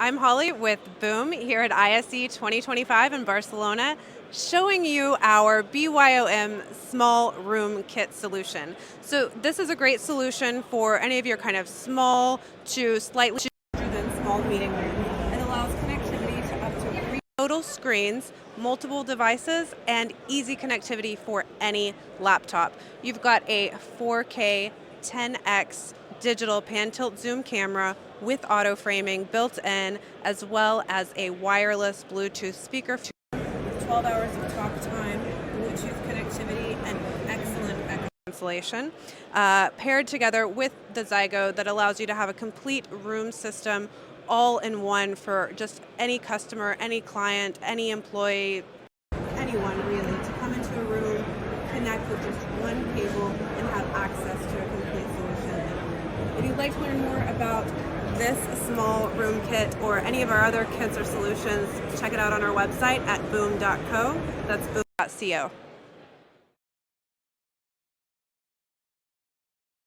I'm Holly with BOOM here at ISE 2025 in Barcelona, showing you our BYOM Small Room Kit solution. So this is a great solution for any of your kind of small to slightly larger than small meeting rooms. It allows connectivity to up to 3 total screens, multiple devices, and easy connectivity for any laptop. You've got a 4K 10x digital pan-tilt zoom camera with auto framing built in, as well as a wireless Bluetooth speaker with 12 hours of talk time, Bluetooth connectivity, and excellent echo cancellation, paired together with the ZYGO that allows you to have a complete room system all in one for just any customer, any client, any employee, anyone really, to come into a room, connect with just one cable, and have access to a complete solution. If you'd like to learn more about this small room kit or any of our other kits or solutions, check it out on our website at boom.co. That's boom.co.